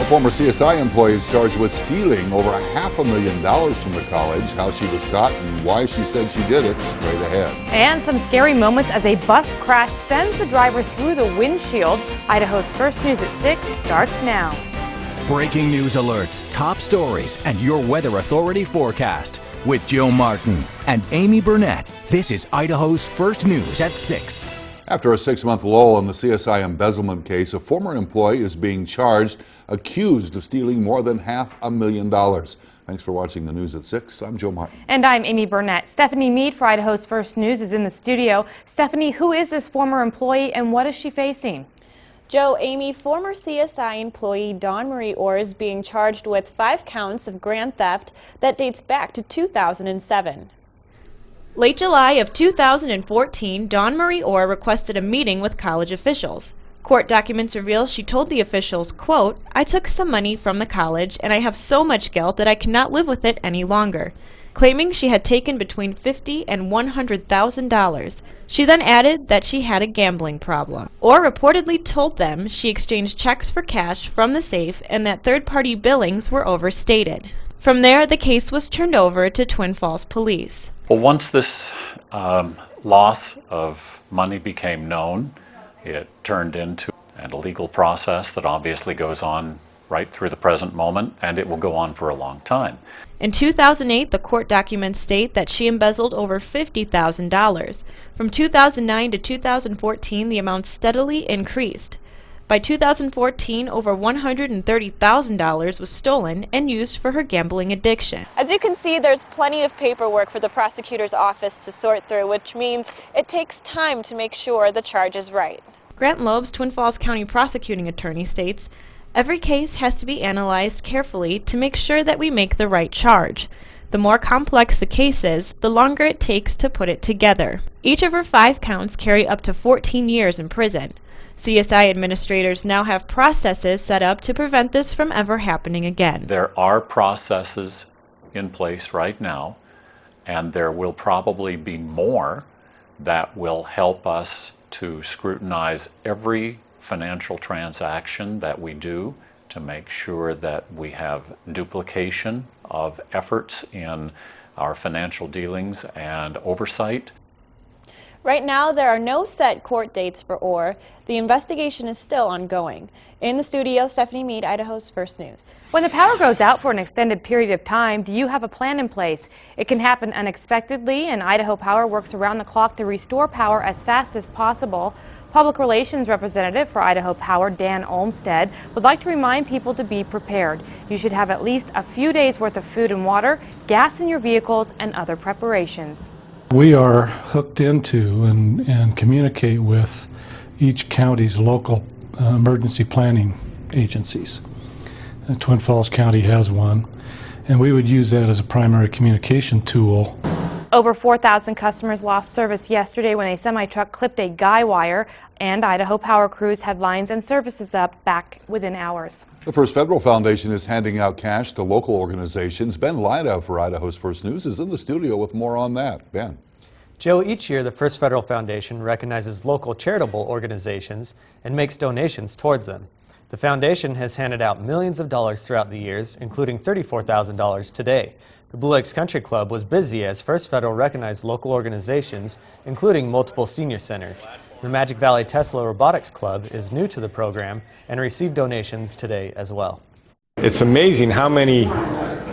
former CSI employee is charged with stealing over $500,000 from the college. How she was caught and why she said she did it, straight ahead. And some scary moments as a bus crash sends the driver through the windshield. Idaho's First News at 6 starts now. Breaking news alerts, top stories, and your weather authority forecast. With Joe Martin and Amy Burnett, this is Idaho's First News at 6. After a 6-month lull in the CSI embezzlement case, a former employee is being charged, accused of stealing more than $500,000. Thanks for watching the news at 6. I'm Joe Martin. And I'm Amy Burnett. Stephanie Mead for Idaho's First News is in the studio. Stephanie, who is this former employee and what is she facing? Joe, Amy, former CSI employee Dawn Marie Orr is being charged with 5 counts of grand theft that dates back to 2007. Late July of 2014, Dawn Marie Orr requested a meeting with college officials. Court documents reveal she told the officials, quote, "I took some money from the college and I have so much guilt that I cannot live with it any longer," claiming she had taken between $50,000 and $100,000. She then added that she had a gambling problem. Orr reportedly told them she exchanged checks for cash from the safe and that third-party billings were overstated. From there, the case was turned over to Twin Falls Police. Well, once this loss of money became known, it turned into a legal process that obviously goes on right through the present moment, and it will go on for a long time. In 2008, the court documents state that she embezzled over $50,000. From 2009 to 2014, the amount steadily increased. By 2014, over $130,000 was stolen and used for her gambling addiction. As you can see, there's plenty of paperwork for the prosecutor's office to sort through, which means it takes time to make sure the charge is right. Grant Loeb's Twin Falls County prosecuting attorney states, "Every case has to be analyzed carefully to make sure that we make the right charge. The more complex the case is, the longer it takes to put it together." Each of her 5 counts carry up to 14 years in prison. CSI administrators now have processes set up to prevent this from ever happening again. There are processes in place right now, and there will probably be more that will help us to scrutinize every financial transaction that we do to make sure that we have duplication of efforts in our financial dealings and oversight. Right now, there are no set court dates for Orr. The investigation is still ongoing. In the studio, Stephanie Mead, Idaho's First News. When the power goes out for an extended period of time, do you have a plan in place? It can happen unexpectedly, and Idaho Power works around the clock to restore power as fast as possible. Public Relations Representative for Idaho Power, Dan Olmstead, would like to remind people to be prepared. You should have at least a few days worth of food and water, gas in your vehicles, and other preparations. We are hooked into and communicate with each county's local emergency planning agencies. Twin Falls County has one, and we would use that as a primary communication tool. Over 4,000 customers lost service yesterday when a semi-truck clipped a guy wire, and Idaho Power crews had lines and services up back within hours. The First Federal Foundation is handing out cash to local organizations. Ben Lyda for Idaho's First News is in the studio with more on that. Ben. Joe, each year the First Federal Foundation recognizes local charitable organizations and makes donations towards them. The foundation has handed out millions of dollars throughout the years, including $34,000 today. The Blue Lakes Country Club was busy as First Federal recognized local organizations, including multiple senior centers. The Magic Valley Tesla Robotics Club is new to the program and received donations today as well. It's amazing how many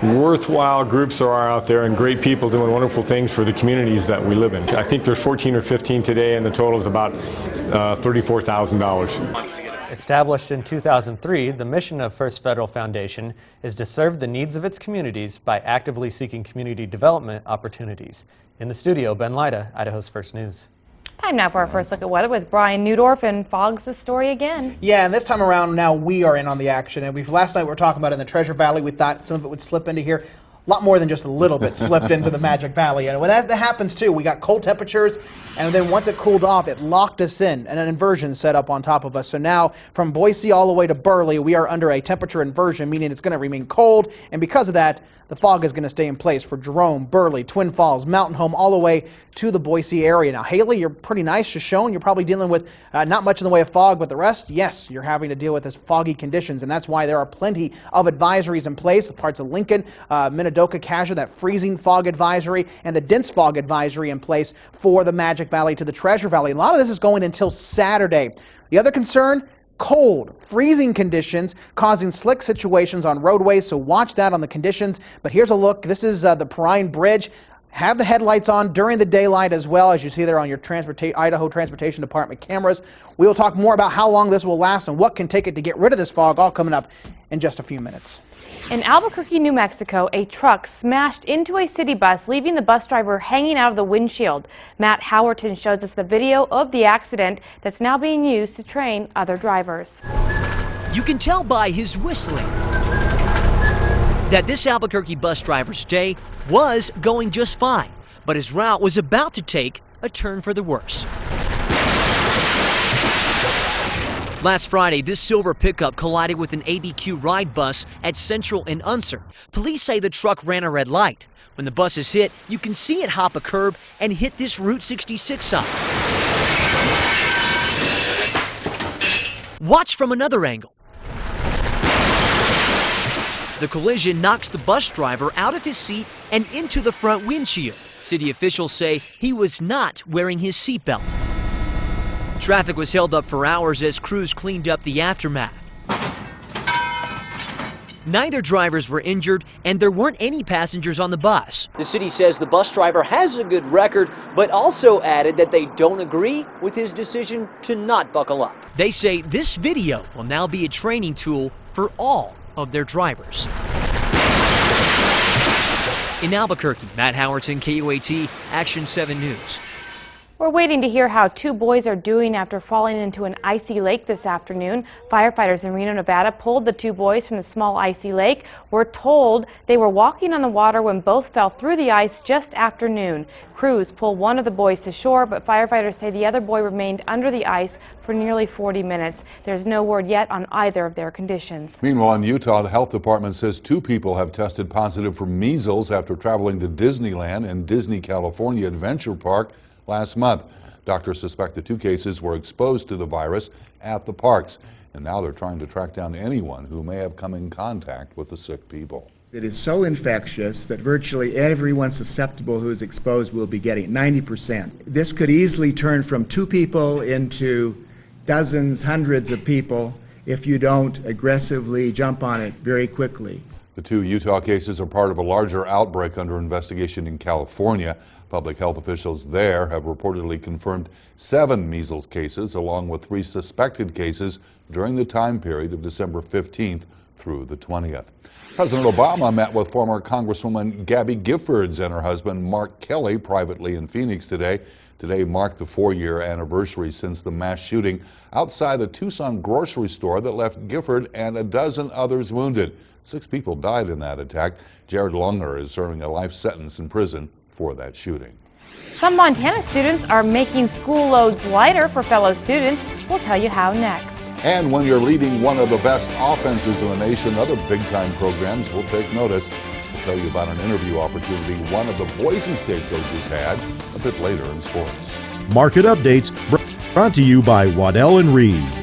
worthwhile groups there are out there and great people doing wonderful things for the communities that we live in. I think there's 14 or 15 today, and the total is about $34,000. Established in 2003, the mission of First Federal Foundation is to serve the needs of its communities by actively seeking community development opportunities. In the studio, Ben Lyda, Idaho's First News. Time now for our first look at weather with Brian Newdorf, and fogs the story again. Yeah, and this time around now we are in on the action. And last night we were talking about in the Treasure Valley, we thought some of it would slip into here. a lot more than just a little bit slipped into the Magic Valley. And when that happens too, we got cold temperatures, and then once it cooled off, it locked us in, and an inversion set up on top of us. So now, from Boise all the way to Burley, we are under a temperature inversion, meaning it's going to remain cold, and because of that, the fog is going to stay in place for Jerome, Burley, Twin Falls, Mountain Home, all the way to the Boise area. Now, Haley, you're pretty nice, just shown. You're probably dealing with not much in the way of fog, but the rest, yes, you're having to deal with this foggy conditions, and that's why there are plenty of advisories in place. The parts of Lincoln, Minidoka, Cassia, that freezing fog advisory, and the dense fog advisory in place for the Magic Valley to the Treasure Valley. A lot of this is going until Saturday. The other concern, cold, freezing conditions causing slick situations on roadways, so watch that on the conditions. But here's a look. This is the Perrine Bridge. Have the headlights on during the daylight as well, as you see there on your Idaho Transportation Department cameras. We will talk more about how long this will last and what can take it to get rid of this fog, all coming up in just a few minutes. In Albuquerque, New Mexico, a truck smashed into a city bus, leaving the bus driver hanging out of the windshield. Matt Howerton shows us the video of the accident that's now being used to train other drivers. You can tell by his whistling that this Albuquerque bus driver's day was going just fine, but his route was about to take a turn for the worse. Last Friday, this silver pickup collided with an ABQ ride bus at Central and Unser. Police say the truck ran a red light. When the bus is hit, you can see it hop a curb and hit this Route 66 sign. Watch from another angle. The collision knocks the bus driver out of his seat and into the front windshield. City officials say he was not wearing his seatbelt. Traffic was held up for hours as crews cleaned up the aftermath. Neither drivers were injured, and there weren't any passengers on the bus. The city says the bus driver has a good record, but also added that they don't agree with his decision to not buckle up. They say this video will now be a training tool for all of their drivers. In Albuquerque, Matt Howerton, KUAT, Action 7 News. We're waiting to hear how two boys are doing after falling into an icy lake this afternoon. Firefighters in Reno, Nevada pulled the two boys from the small icy lake. We're told they were walking on the water when both fell through the ice just after noon. Crews pulled one of the boys to shore, but firefighters say the other boy remained under the ice for nearly 40 minutes. There's no word yet on either of their conditions. Meanwhile, in Utah, the health department says 2 people have tested positive for measles after traveling to Disneyland and Disney California Adventure Park last month. Doctors suspect the 2 cases were exposed to the virus at the parks, and now they're trying to track down anyone who may have come in contact with the sick people. It is so infectious that virtually everyone susceptible who is exposed will be getting it, 90%. This could easily turn from 2 people into dozens, hundreds of people if you don't aggressively jump on it very quickly. The 2 Utah cases are part of a larger outbreak under investigation in California. Public health officials there have reportedly confirmed 7 measles cases, along with 3 suspected cases during the time period of December 15th through the 20th. President Obama met with former Congresswoman Gabby Giffords and her husband Mark Kelly privately in Phoenix today. Today marked the 4-year anniversary since the mass shooting outside a Tucson grocery store that left Gifford and a dozen others wounded. 6 people died in that attack. Jared Lunger is serving a life sentence in prison for that shooting. Some Montana students are making school loads lighter for fellow students. We'll tell you how next. And when you're leading one of the best offenses in the nation, other big-time programs will take notice. We'll tell you about an interview opportunity one of the Boise State coaches had a bit later in sports. Market updates brought to you by Waddell & Reed.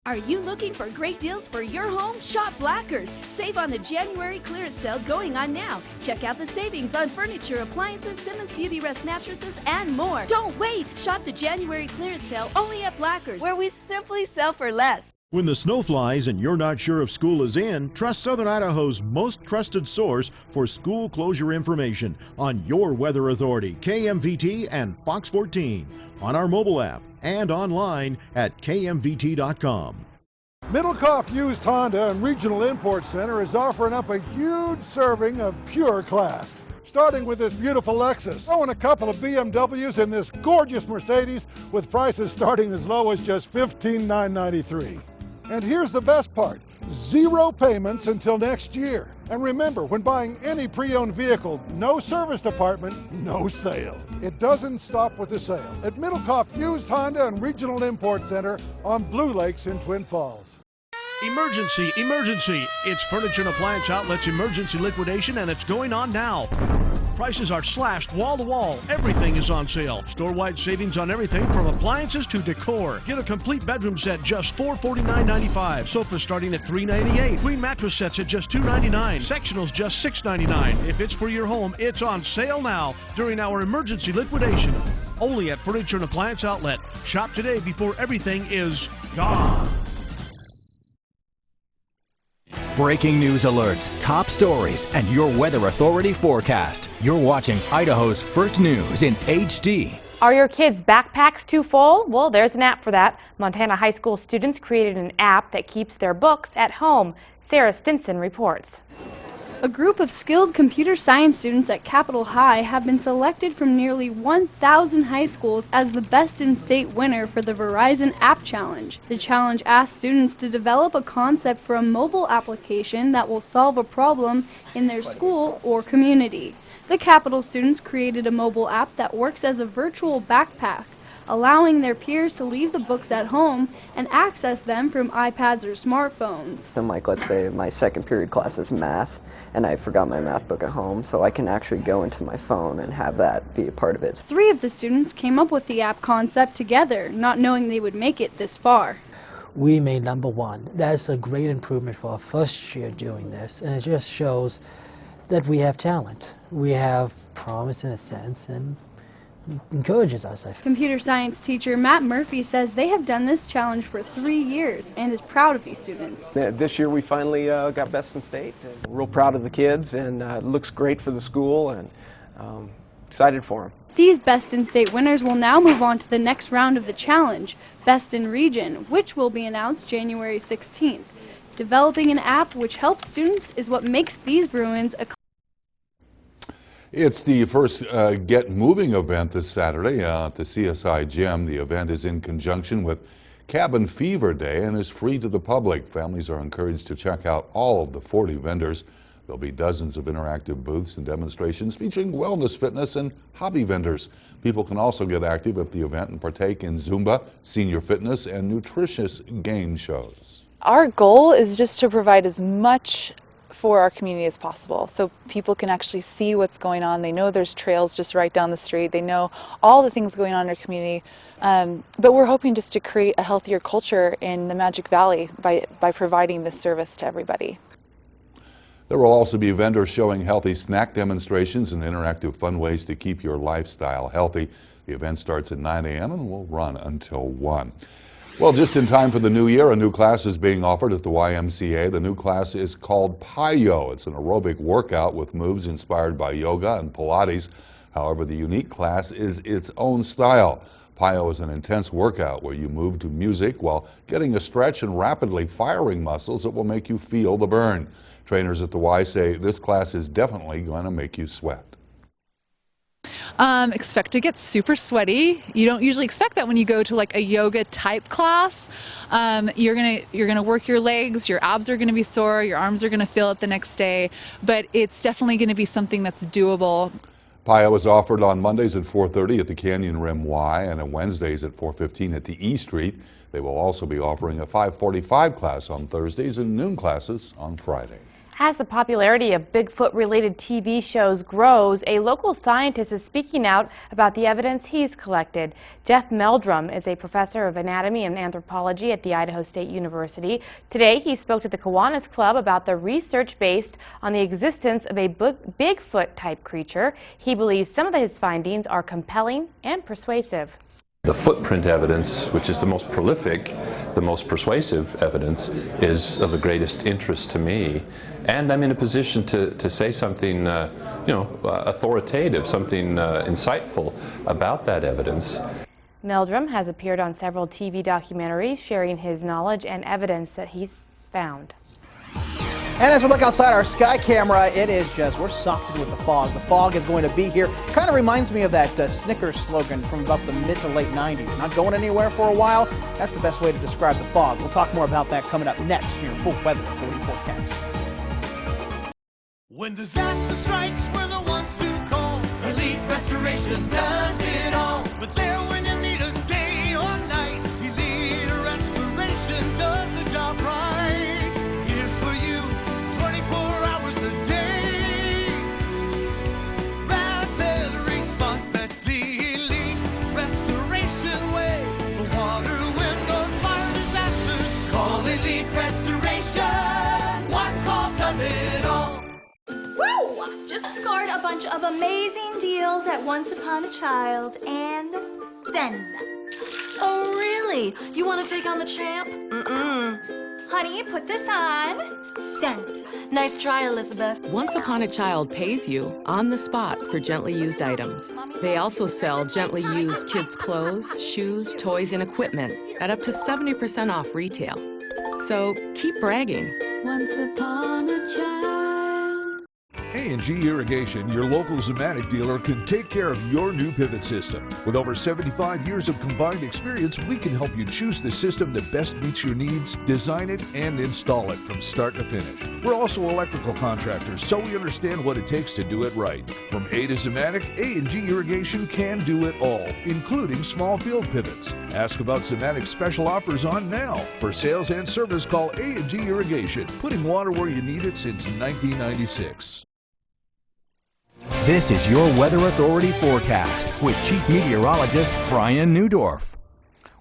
Are you looking for great deals for your home? Shop Blackers. Save on the January clearance sale going on now. Check out the savings on furniture, appliances, Simmons Beauty Rest mattresses, and more. Don't wait. Shop the January clearance sale only at Blackers, where we simply sell for less. When the snow flies and you're not sure if school is in, trust Southern Idaho's most trusted source for school closure information on your weather authority, KMVT and Fox 14, on our mobile app and online at kmvt.com. Middlecoff Used Honda and Regional Import Center is offering up a huge serving of pure class. starting with this beautiful Lexus. Throw in a couple of BMWs and this gorgeous Mercedes with prices starting as low as just $15,993. And here's the best part. 0 payments until next year. And remember, when buying any pre-owned vehicle, no service department, no sale. It doesn't stop with the sale. At Middlecoff Used Honda and Regional Import Center on Blue Lakes in Twin Falls. Emergency, emergency. It's Furniture and Appliance Outlet's emergency liquidation, and it's going on now. Prices are slashed wall to wall. Everything is on sale. Store-wide savings on everything from appliances to decor. Get a complete bedroom set just $449.95. Sofas starting at $398. Queen mattress sets at just $299. Sectionals just $699. If it's for your home, it's on sale now during our emergency liquidation. Only at Furniture and Appliance Outlet. Shop today before everything is gone. Breaking news alerts, top stories, and your weather authority forecast. You're watching Idaho's First News in HD. Are your kids' backpacks too full? Well, there's an app for that. Montana high school students created an app that keeps their books at home. Sarah Stinson reports. A group of skilled computer science students at Capitol High have been selected from nearly 1,000 high schools as the Best in State winner for the Verizon App Challenge. The challenge asks students to develop a concept for a mobile application that will solve a problem in their school or community. The Capitol students created a mobile app that works as a virtual backpack, allowing their peers to leave the books at home and access them from iPads or smartphones. And like, let's say my second period class is math, and I forgot my math book at home, so I can actually go into my phone and have that be a part of it. 3 of the students came up with the app concept together, not knowing they would make it this far. We made #1. That's a great improvement for our first year doing this, and it just shows that we have talent. We have promise in a sense, and encourages us. Computer science teacher Matt Murphy says they have done this challenge for 3 years and is proud of these students. This year we finally got Best in State. We're real proud of the kids, and it looks great for the school, and excited for them. These Best in State winners will now move on to the next round of the challenge, Best in Region, which will be announced January 16th. Developing an app which helps students is what makes these Bruins a It's the first Get Moving event this Saturday at the CSI Gym. The event is in conjunction with Cabin Fever Day and is free to the public. Families are encouraged to check out all of the 40 vendors. There'll be dozens of interactive booths and demonstrations featuring wellness, fitness, and hobby vendors. People can also get active at the event and partake in Zumba, senior fitness, and nutritious game shows. Our goal is just to provide as much for our community as possible, so people can actually see what's going on. They know there's trails just right down the street. They know all the things going on in our community, but we're hoping just to create a healthier culture in the Magic Valley by providing this service to everybody. There will also be vendors showing healthy snack demonstrations and interactive fun ways to keep your lifestyle healthy. The event starts at 9 a.m. and will run until 1. Well, just in time for the new year, a new class is being offered at the YMCA. The new class is called PIO. It's an aerobic workout with moves inspired by yoga and Pilates. However, the unique class is its own style. PIO is an intense workout where you move to music while getting a stretch and rapidly firing muscles that will make you feel the burn. Trainers at the Y say this class is definitely going to make you sweat. Expect to get super sweaty. You don't usually expect that when you go to like a yoga type class. You're gonna work your legs, your abs are gonna be sore, your arms are gonna feel it the next day, but it's definitely gonna be something that's doable. PIO is offered on Mondays at 4:30 at the Canyon Rim Y and on Wednesdays at 4:15 at the E Street. They will also be offering a 5:45 class on Thursdays and noon classes on Friday. As the popularity of Bigfoot-related TV shows grows, a local scientist is speaking out about the evidence he's collected. Jeff Meldrum is a professor of anatomy and anthropology at the Idaho State University. Today, he spoke to the Kiwanis Club about the research based on the existence of a Bigfoot-type creature. He believes some of his findings are compelling and persuasive. The footprint evidence, which is the most prolific, the most persuasive evidence, is of the greatest interest to me. And I'm in a position to say something, authoritative, something insightful about that evidence. Meldrum has appeared on several TV documentaries sharing his knowledge and evidence that he's found. And as we look outside our sky camera, it is just, we're softened with the fog. The fog is going to be here. Kind of reminds me of that Snickers slogan from about the mid to late 90s. Not going anywhere for a while. That's the best way to describe the fog. We'll talk more about that coming up next in your full weather authority forecast. When disaster strikes, we're the ones to call. Elite Restoration does it all. But there when you need us day or night. Elite Restoration does the job right. Here for you, 24 hours a day. Rapid response, that's the Elite Restoration way. For water, wind, or fire disasters, call Elite Restoration. One call does it all. Woo! Just scored a bunch of amazing deals at Once Upon a Child and send. Oh, really? You want to take on the champ? Honey, put this on. Send. Nice try, Elizabeth. Once Upon a Child pays you on the spot for gently used items. They also sell gently used kids' clothes, shoes, toys, and equipment at up to 70% off retail. So keep bragging. Once upon a child. A&G Irrigation, your local Zematic dealer, can take care of your new pivot system. With over 75 years of combined experience, we can help you choose the system that best meets your needs, design it, and install it from start to finish. We're also electrical contractors, so we understand what it takes to do it right. From A to Zematic, A&G Irrigation can do it all, including small field pivots. Ask about Zematic's special offers on now. For sales and service, call A&G Irrigation, putting water where you need it since 1996. This is your Weather Authority forecast with Chief Meteorologist Brian Newdorf.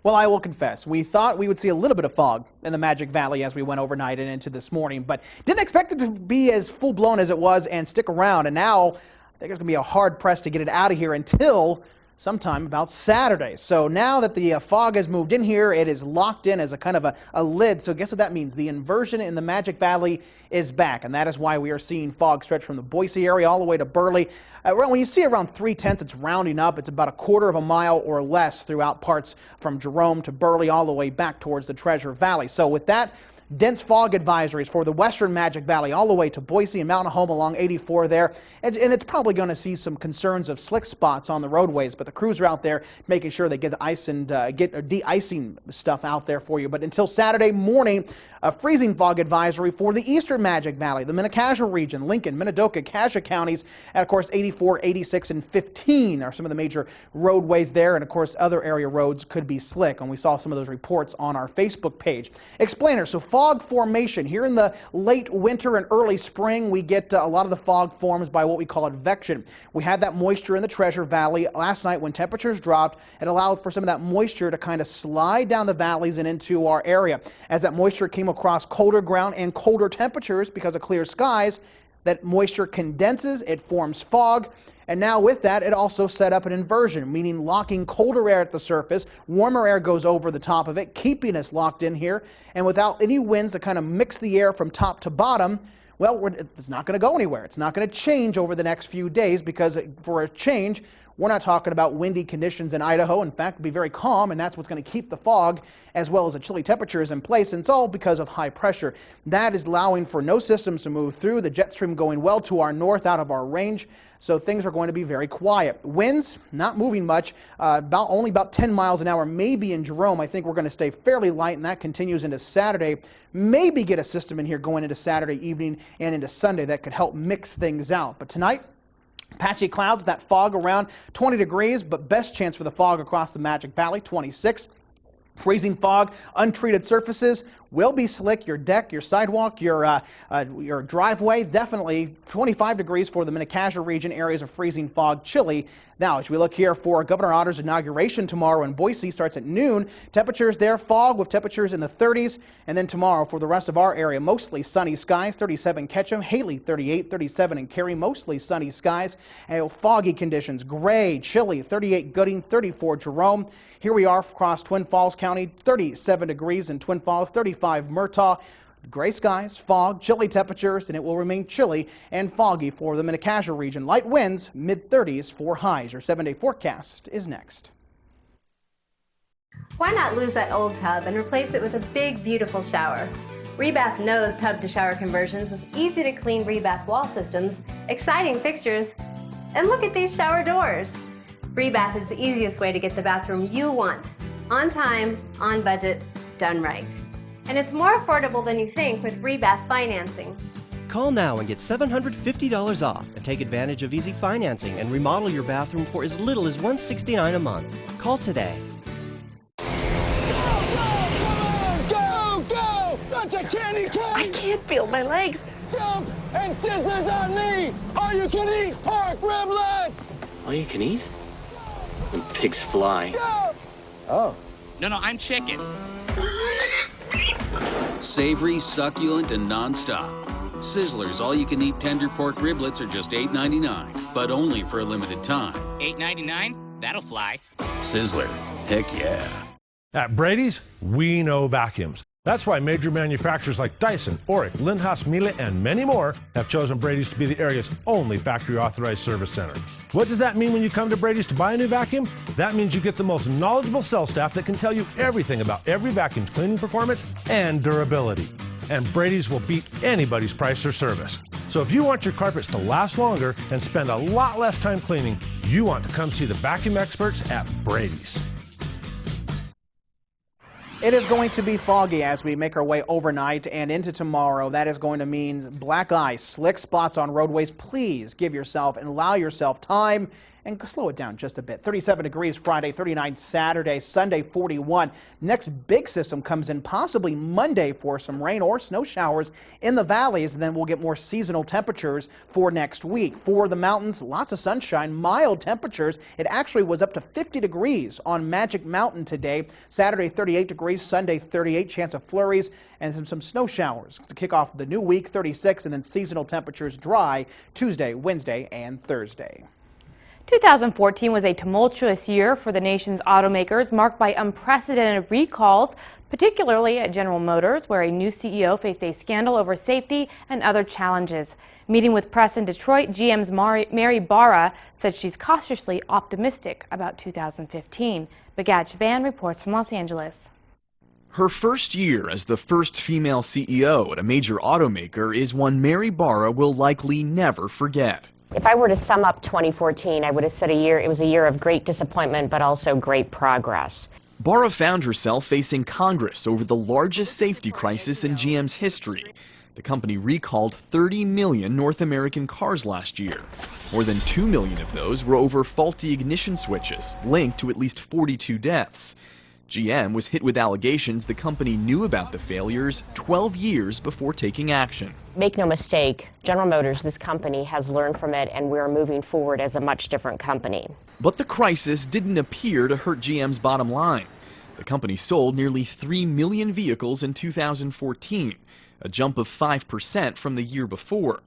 Well, I will confess, we thought we would see a little bit of fog in the Magic Valley as we went overnight and into this morning, but didn't expect it to be as full-blown as it was and stick around. And now, I think it's going to be a hard press to get it out of here until sometime about Saturday. So now that the fog has moved in here, it is locked in as a kind of a lid. So guess what that means? The inversion in the Magic Valley is back, and that is why we are seeing fog stretch from the Boise area all the way to Burley. When you see around 3/10, it's rounding up. It's about a quarter of a mile or less throughout parts from Jerome to Burley all the way back towards the Treasure Valley. So with that, dense fog advisories for the western Magic Valley all the way to Boise and Mountain Home along 84 there. And it's probably going to see some concerns of slick spots on the roadways, but the crews are out there making sure they get the ice and get de-icing stuff out there for you. But until Saturday morning, a freezing fog advisory for the eastern Magic Valley, the Minnecaja region, Lincoln, Minidoka, Cassia counties, and of course 84, 86, and 15 are some of the major roadways there, and of course other area roads could be slick, and we saw some of those reports on our Facebook page. Explainer, so fog formation. Here in the late winter and early spring, we get a lot of the fog forms by what we call advection. We had that moisture in the Treasure Valley last night when temperatures dropped. It allowed for some of that moisture to kind of slide down the valleys and into our area. As that moisture came across colder ground and colder temperatures because of clear skies, that moisture condenses, it forms fog, and now with that it also set up an inversion, meaning locking colder air at the surface, warmer air goes over the top of it, keeping us locked in here, and without any winds to kind of mix the air from top to bottom, well, it's not going to go anywhere. It's not going to change over the next few days because for a change, we're not talking about windy conditions in Idaho. In fact, it'll be very calm, and that's what's going to keep the fog as well as the chilly temperatures in place, and it's all because of high pressure. That is allowing for no systems to move through, the jet stream going well to our north out of our range, so things are going to be very quiet. Winds, not moving much, only about 10 miles an hour, maybe in Jerome. I think we're going to stay fairly light, and that continues into Saturday. Maybe get a system in here going into Saturday evening and into Sunday that could help mix things out. But tonight, patchy clouds, that fog around 20 degrees, but best chance for the fog across the Magic Valley, 26. Freezing fog, untreated surfaces will be slick. Your deck, your sidewalk, your driveway, definitely 25 degrees for the Minnecaja region, areas of freezing fog, chilly. Now, as we look here for Governor Otter's inauguration tomorrow in Boise, starts at noon. Temperatures there, fog with temperatures in the 30s. And then tomorrow for the rest of our area, mostly sunny skies, 37 Ketchum, Haley 38, 37 in Cary, mostly sunny skies. And foggy conditions, gray, chilly, 38 Gooding, 34 Jerome. Here we are across Twin Falls County, 37 degrees in Twin Falls, 35 Murtaugh. Gray skies, fog, chilly temperatures, and it will remain chilly and foggy for the Minnecaja region. Light winds, mid-30s for highs. Your 7-day forecast is next. Why not lose that old tub and replace it with a big, beautiful shower? Rebath knows tub-to-shower conversions with easy-to-clean Rebath wall systems, exciting fixtures, and look at these shower doors. Rebath is the easiest way to get the bathroom you want. On time, on budget, done right. And it's more affordable than you think with Rebath financing. Call now and get $750 off and take advantage of easy financing and remodel your bathroom for as little as $169 a month. Call today. I can't feel my legs. Jump and Sizzlers on me. All you can eat pork riblets. All you can eat? When pigs fly. Oh. No, I'm chicken. Savory, succulent, and non-stop. Sizzlers all-you-can-eat tender pork riblets are just $8.99, but only for a limited time. $8.99? That'll fly. Sizzler. Heck yeah. At Brady's, we know vacuums. That's why major manufacturers like Dyson, Oreck, Lindhaus, Miele, and many more have chosen Brady's to be the area's only factory-authorized service center. What does that mean when you come to Brady's to buy a new vacuum? That means you get the most knowledgeable sales staff that can tell you everything about every vacuum's cleaning performance and durability. And Brady's will beat anybody's price or service. So if you want your carpets to last longer and spend a lot less time cleaning, you want to come see the vacuum experts at Brady's. It is going to be foggy as we make our way overnight and into tomorrow. That is going to mean black ice, slick spots on roadways. Please give yourself and allow yourself time and slow it down just a bit. 37 degrees Friday, 39 Saturday, Sunday 41. Next big system comes in possibly Monday for some rain or snow showers in the valleys, and then we'll get more seasonal temperatures for next week. For the mountains, lots of sunshine, mild temperatures. It actually was up to 50 degrees on Magic Mountain today. Saturday 38 degrees, Sunday 38, chance of flurries and some snow showers to kick off the new week, 36, and then seasonal temperatures dry Tuesday, Wednesday, and Thursday. 2014 was a tumultuous year for the nation's automakers, marked by unprecedented recalls, particularly at General Motors, where a new CEO faced a scandal over safety and other challenges. Meeting with press in Detroit, GM's Mary Barra said she's cautiously optimistic about 2015. Bagatch Van reports from Los Angeles. Her first year as the first female CEO at a major automaker is one Mary Barra will likely never forget. If I were to sum up 2014, I would have said it was a year of great disappointment, but also great progress. Barra found herself facing Congress over the largest safety crisis in GM's history. The company recalled 30 million North American cars last year. More than 2 million of those were over faulty ignition switches, linked to at least 42 deaths. GM was hit with allegations the company knew about the failures 12 years before taking action. Make no mistake, General Motors, this company, has learned from it, and we're moving forward as a much different company. But the crisis didn't appear to hurt GM's bottom line. The company sold nearly 3 million vehicles in 2014, a jump of 5% from the year before.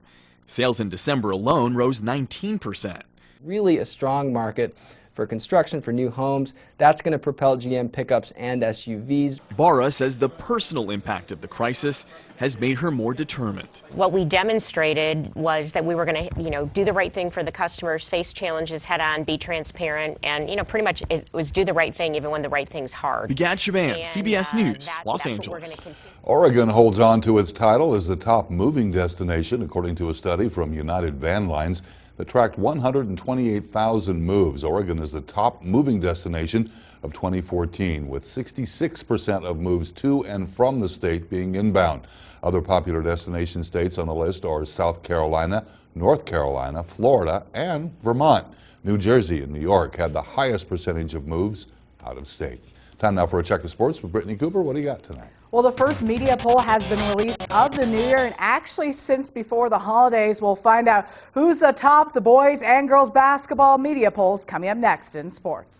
Sales in December alone rose 19%. Really a strong market for construction, for new homes. That's going to propel GM pickups and SUVs. Barra says the personal impact of the crisis has made her more determined. What we demonstrated was that we were going to, do the right thing for the customers, face challenges head on, be transparent, and, pretty much it was do the right thing even when the right thing's hard. Bagatch Van, CBS News, Los Angeles. Oregon holds on to its title as the top moving destination, according to a study from United Van Lines that tracked 128,000 moves. Oregon is the top moving destination of 2014, with 66% of moves to and from the state being inbound. Other popular destination states on the list are South Carolina, North Carolina, Florida, and Vermont. New Jersey and New York had the highest percentage of moves out of state. Time now for a check of sports with Brittany Cooper. What do you got tonight? Well, the first media poll has been released of the new year, and actually since before the holidays, we'll find out who's atop the boys and girls basketball media polls coming up next in sports.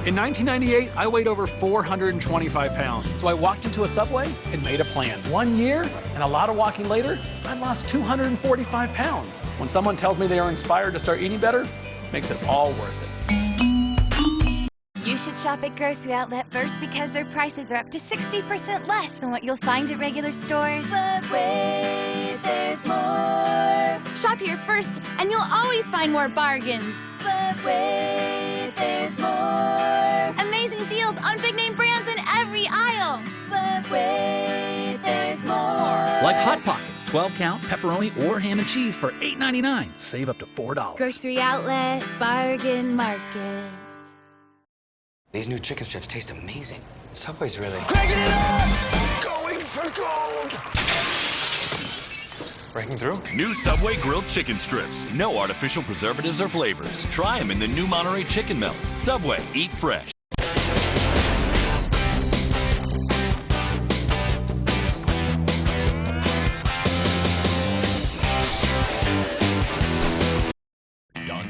In 1998, I weighed over 425 pounds, so I walked into a Subway and made a plan. 1 year and a lot of walking later, I lost 245 pounds. When someone tells me they are inspired to start eating better, it makes it all worth it. You should shop at Grocery Outlet first because their prices are up to 60% less than what you'll find at regular stores. But wait, there's more. Shop here first and you'll always find more bargains. But wait, there's more. Amazing deals on big name brands in every aisle. But wait, there's more. Like Hot Pockets, 12-count, pepperoni, or ham and cheese for $8.99. Save up to $4. Grocery outlet, bargain market. These new chicken strips taste amazing. Subway's really... Cranking it up! Going for gold! Breaking through? New Subway grilled chicken strips. No artificial preservatives or flavors. Try them in the new Monterey Chicken Melt. Subway, eat fresh.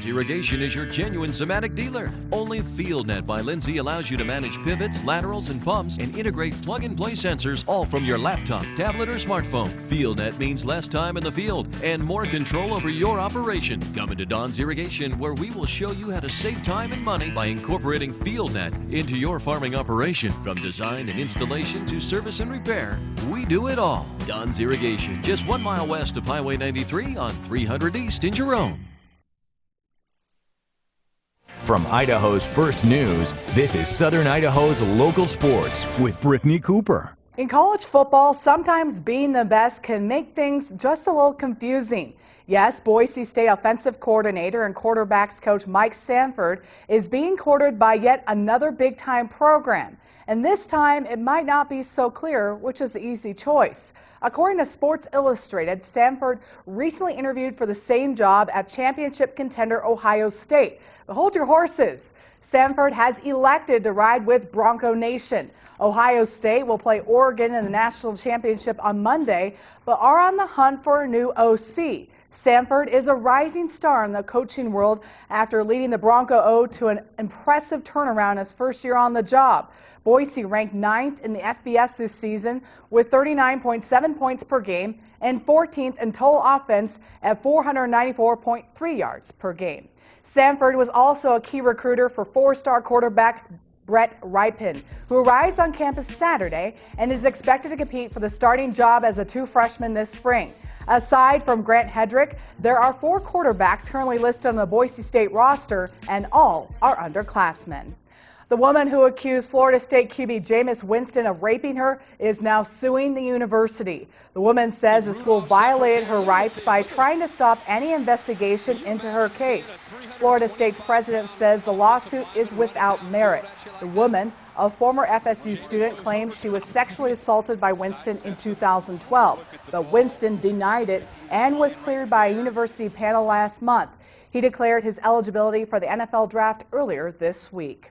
Irrigation is your genuine Zematic dealer. Only FieldNet by Lindsay allows you to manage pivots, laterals, and pumps and integrate plug-and-play sensors all from your laptop, tablet, or smartphone. FieldNet means less time in the field and more control over your operation. Come into Don's Irrigation, where we will show you how to save time and money by incorporating FieldNet into your farming operation. From design and installation to service and repair, we do it all. Don's Irrigation, just 1 mile west of Highway 93 on 300 East in Jerome. From Idaho's First News, this is Southern Idaho's Local Sports with Brittany Cooper. In college football, sometimes being the best can make things just a little confusing. Yes, Boise State offensive coordinator and quarterbacks coach Mike Sanford is being courted by yet another big-time program. And this time, it might not be so clear which is the easy choice. According to Sports Illustrated, Sanford recently interviewed for the same job at championship contender Ohio State. But hold your horses. Sanford has elected to ride with Bronco Nation. Ohio State will play Oregon in the national championship on Monday, but are on the hunt for a new OC. Sanford is a rising star in the coaching world after leading the Bronco O to an impressive turnaround his first year on the job. Boise ranked 9th in the FBS this season with 39.7 points per game and 14th in total offense at 494.3 yards per game. Sanford was also a key recruiter for 4-star quarterback Brett Ripon, who arrives on campus Saturday and is expected to compete for the starting job as a true freshman this spring. Aside from Grant Hedrick, there are 4 quarterbacks currently listed on the Boise State roster, and all are underclassmen. The woman who accused Florida State QB Jameis Winston of raping her is now suing the university. The woman says the school violated her rights by trying to stop any investigation into her case. Florida State's president says the lawsuit is without merit. The woman, a former FSU student, claims she was sexually assaulted by Winston in 2012, but Winston denied it and was cleared by a university panel last month. He declared his eligibility for the NFL draft earlier this week.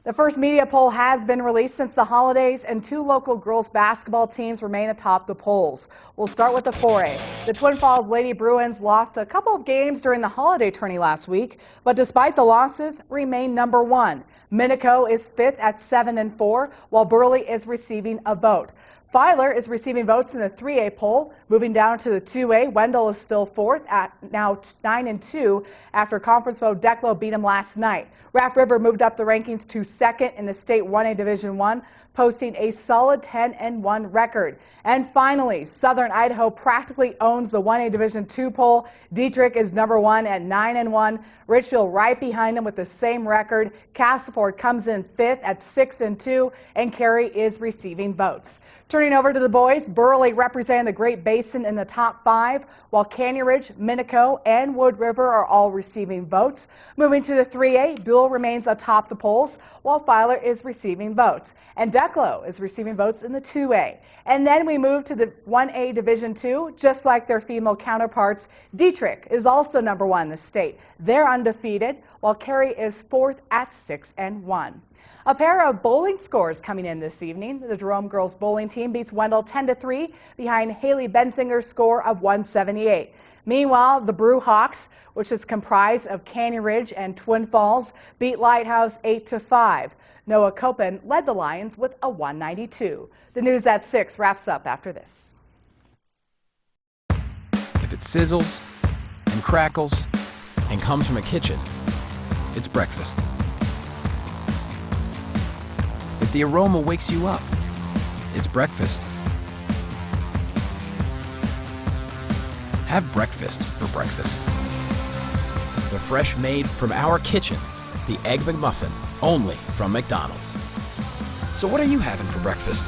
The first media poll has been released since the holidays, and 2 local girls basketball teams remain atop the polls. We'll start with the 4A. The Twin Falls Lady Bruins lost a couple of games during the holiday tourney last week, but despite the losses, remain number 1. Minico is 5th at 7-4, while Burley is receiving a vote. Filer is receiving votes in the 3A poll. Moving down to the 2A, Wendell is still 4th at now 9-2 after conference vote Declo beat him last night. Raft River moved up the rankings to 2nd in the state 1A Division I, posting a solid 10-1 record. And finally, Southern Idaho practically owns the 1A Division II poll. Dietrich is number 1 at 9-1. Richfield right behind him with the same record. Castleford comes in 5th at 6-2, and Cary is receiving votes. Turning over to the boys, Burley representing the Great Basin in the top 5, while Canyon Ridge, Minico, and Wood River are all receiving votes. Moving to the 3A, Buell remains atop the polls, while Filer is receiving votes. And Declo is receiving votes in the 2A. And then we move to the 1A Division II. Just like their female counterparts, Dietrich is also number 1 in the state. They're undefeated, while Cary is 4th at 6-1. A pair of bowling scores coming in this evening. The Jerome girls bowling team beats Wendell 10-3 behind Haley Bensinger's score of 178. Meanwhile, the Brew Hawks, which is comprised of Canyon Ridge and Twin Falls, beat Lighthouse 8-5. Noah Copen led the Lions with a 192. The news at 6 wraps up after this. If it sizzles and crackles and comes from a kitchen, it's breakfast. If the aroma wakes you up, it's breakfast. Have breakfast for breakfast. The fresh made from our kitchen, the Egg McMuffin, only from McDonald's. So what are you having for breakfast?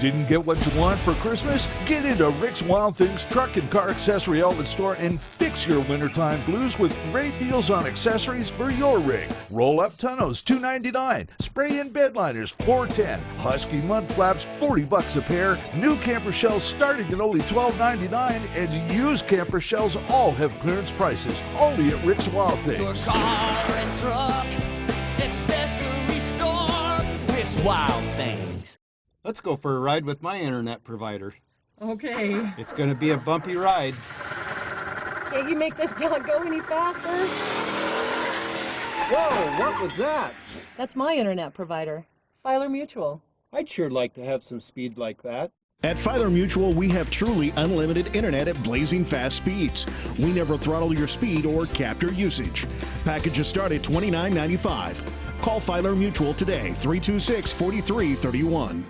Didn't get what you want for Christmas? Get into Rick's Wild Things Truck and Car Accessory Outlet Store and fix your wintertime blues with great deals on accessories for your rig. Roll-up tonneaus, $2.99. Spray-in bed liners, $4.10. Husky mud flaps, $40 a pair. New camper shells starting at only $12.99. And used camper shells all have clearance prices. Only at Rick's Wild Things. Your car and truck accessory store. Rick's Wild Things. Let's go for a ride with my internet provider. Okay. It's going to be a bumpy ride. Can't you make this dog go any faster? Whoa, what was that? That's my internet provider, Filer Mutual. I'd sure like to have some speed like that. At Filer Mutual, we have truly unlimited internet at blazing fast speeds. We never throttle your speed or cap your usage. Packages start at $29.95. Call Filer Mutual today, 326-4331.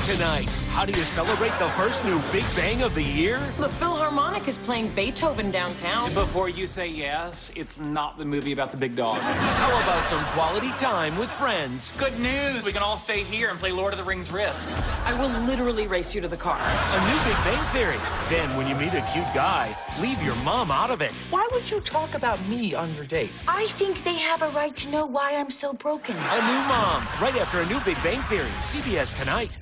Tonight, how do you celebrate the first new Big Bang of the year? The Philharmonic is playing Beethoven downtown. Before you say yes, it's not the movie about the big dog. How about some quality time with friends? Good news! We can all stay here and play Lord of the Rings Risk. I will literally race you to the car. A new Big Bang Theory. Then, when you meet a cute guy, leave your mom out of it. Why would you talk about me on your dates? I think they have a right to know why I'm so broken. A new mom, right after a new Big Bang Theory. CBS tonight.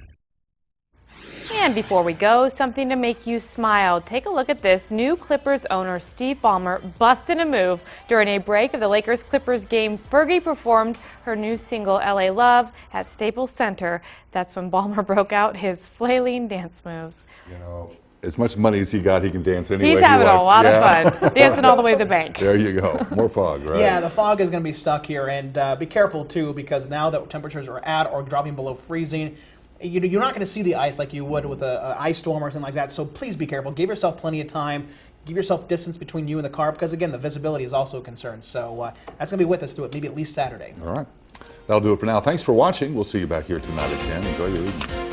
And before we go, something to make you smile. Take a look at this. New Clippers owner Steve Ballmer busted a move during a break of the Lakers-Clippers game. Fergie performed her new single, LA Love, at Staples Center. That's when Ballmer broke out his flailing dance moves. You know, as much money as he got, he can dance anyway. He's having a lot of fun, dancing all the way to the bank. There you go. More fog, right? Yeah, the fog is going to be stuck here, and be careful, too, because now that temperatures are at or dropping below freezing, you're not going to see the ice like you would with an ice storm or something like that, so please be careful. Give yourself plenty of time. Give yourself distance between you and the car, because, again, the visibility is also a concern. So that's going to be with us through it, maybe at least Saturday. All right. That'll do it for now. Thanks for watching. We'll see you back here tonight at 10. Enjoy your evening.